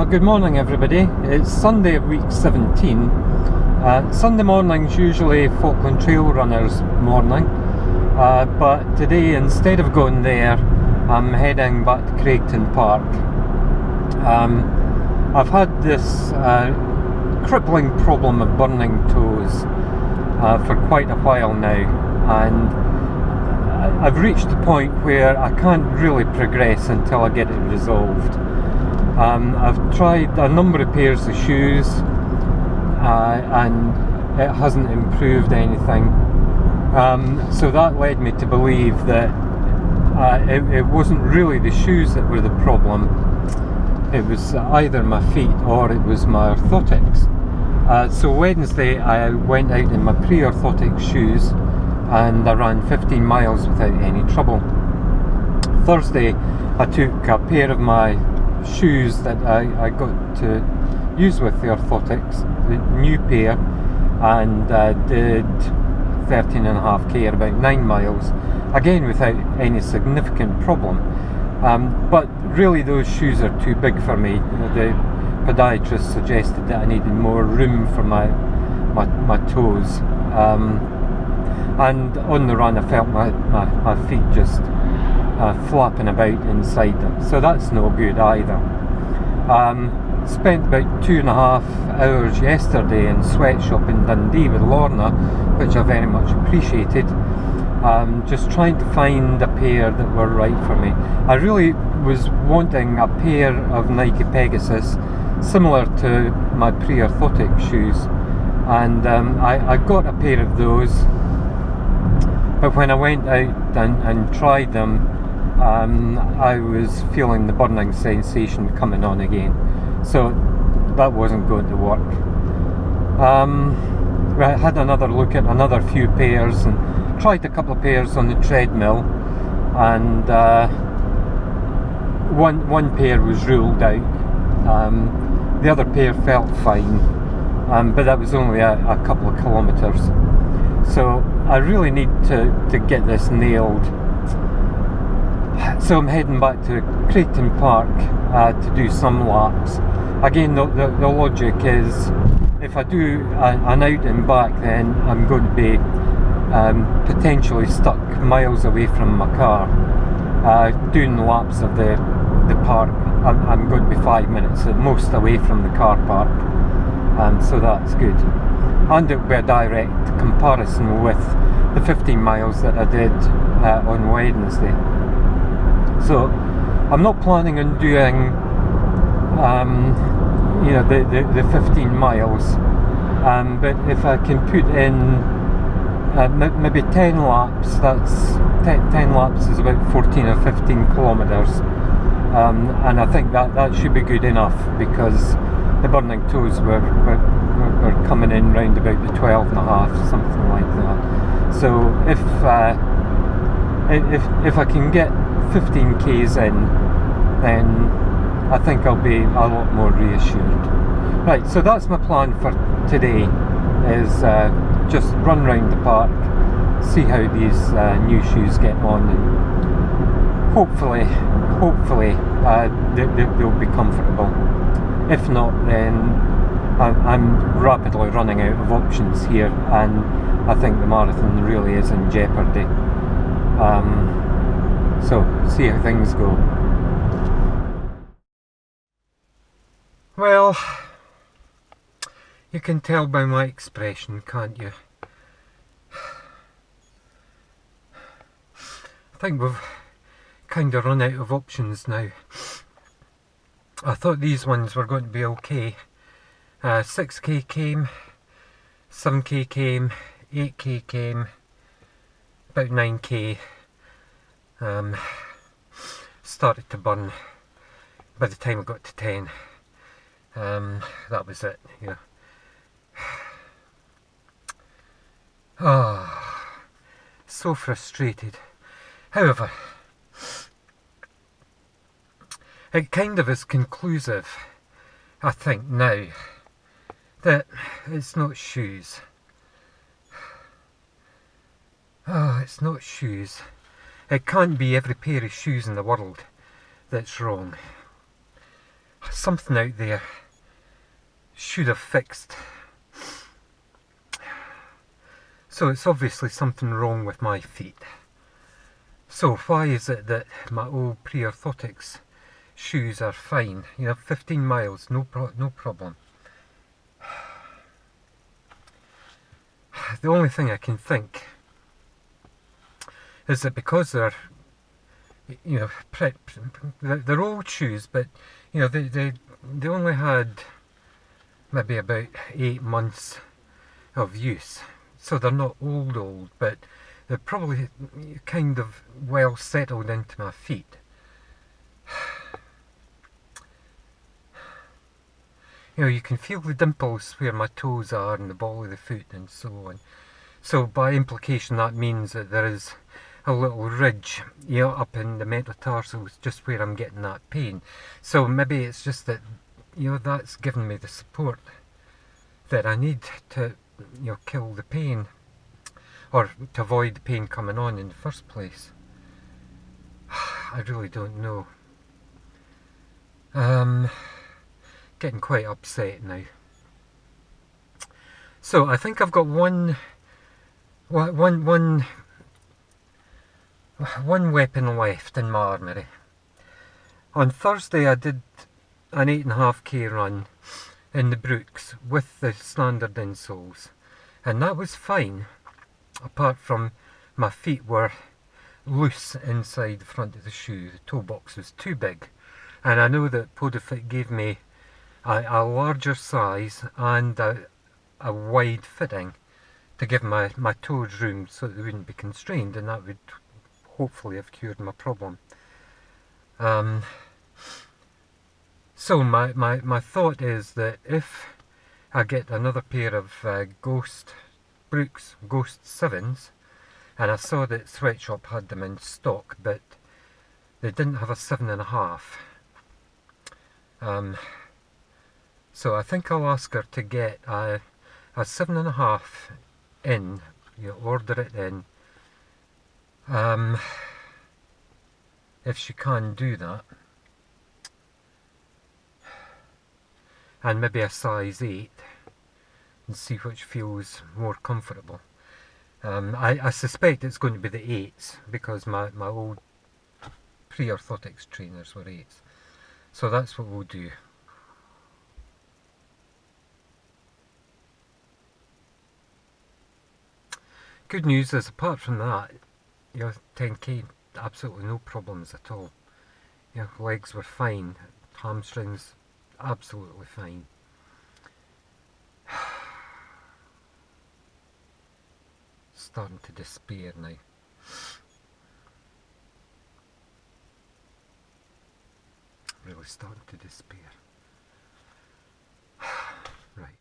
Good morning everybody. It's Sunday of week 17. Sunday morning's usually Falkland Trail Runners morning, but today instead of going there I'm heading back to Craigtoun Park. I've had this crippling problem of burning toes for quite a while now, and I've reached the point where I can't really progress until I get it resolved. I've tried a number of pairs of shoes and it hasn't improved anything, so that led me to believe that it wasn't really the shoes that were the problem. It was either my feet or it was my orthotics. So Wednesday I went out in my pre-orthotic shoes and I ran 15 miles without any trouble. Thursday I took a pair of my shoes that I got to use with the orthotics, the new pair, and did 13.5k, about 9 miles, again without any significant problem. But really those shoes are too big for me. The podiatrist suggested that I needed more room for my toes, and on the run I felt my feet just flapping about inside them, so that's no good either. Spent about 2.5 hours yesterday in Sweatshop in Dundee with Lorna, which I very much appreciated, just trying to find a pair that were right for me. I really was wanting a pair of Nike Pegasus similar to my pre-orthotic shoes, and I got a pair of those, but when I went out and tried them, I was feeling the burning sensation coming on again, so that wasn't going to work. I had another look at another few pairs and tried a couple of pairs on the treadmill, and one pair was ruled out. The other pair felt fine, but that was only a couple of kilometres, so I really need to get this nailed. So I'm heading back to Craigtoun Park to do some laps. Again, the logic is, if I do an out and back, then I'm going to be potentially stuck miles away from my car. Doing laps of the park, I'm going to be 5 minutes at most away from the car park, so that's good. And it will be a direct comparison with the 15 miles that I did on Wednesday. So I'm not planning on doing the 15 miles, but if I can put in maybe 10 laps, that's 10 laps is about 14 or 15 kilometres, and I think that should be good enough, because the burning toes were coming in round about the 12.5, something like that. So if I can get 15k's in, then I think I'll be a lot more reassured. Right, so that's my plan for today, is just run round the park, see how these new shoes get on, and hopefully they'll be comfortable. If not, then I'm rapidly running out of options here, and I think the marathon really is in jeopardy. So, see how things go. Well, you can tell by my expression, can't you? I think we've kind of run out of options now. I thought these ones were going to be okay. 6k came, 7k came, 8k came, about 9k started to burn by the time I got to 10. That was it, yeah. Oh, so frustrated. However, it kind of is conclusive, I think, now, that it's not shoes. Oh, it's not shoes. It can't be every pair of shoes in the world that's wrong. something out there should have fixed. So it's obviously something wrong with my feet. So why is it that my old pre-orthotics shoes are fine? 15 miles, no problem. The only thing I can think is that because they're, they're old shoes, but they only had maybe about 8 months of use, so they're not old, but they're probably kind of well settled into my feet. You can feel the dimples where my toes are and the ball of the foot and so on. So by implication that means that there is a little ridge up in the metatarsals just where I'm getting that pain. So maybe it's just that that's given me the support that I need to kill the pain, or to avoid the pain coming on in the first place. I really don't know. Getting quite upset now. So I think I've got one weapon left in my armoury. On Thursday I did an 8.5k run in the Brooks with the standard insoles, and that was fine, apart from my feet were loose inside the front of the shoe. The toe box was too big, and I know that Podifit gave me a larger size and a wide fitting to give my toes room so that they wouldn't be constrained, and that would hopefully have cured my problem. So my thought is that if I get another pair of Brooks Ghost 7s, and I saw that Sweatshop had them in stock, but they didn't have a 7.5. So I think I'll ask her to get a 7.5 in, order it in, if she can do that, and maybe a size 8, and see which feels more comfortable. I suspect it's going to be the 8s, because my old pre-orthotics trainers were 8s. So that's what we'll do. Good news is, apart from that, 10k, absolutely no problems at all. Legs were fine, hamstrings absolutely fine. Starting to despair now. Really starting to despair. Right.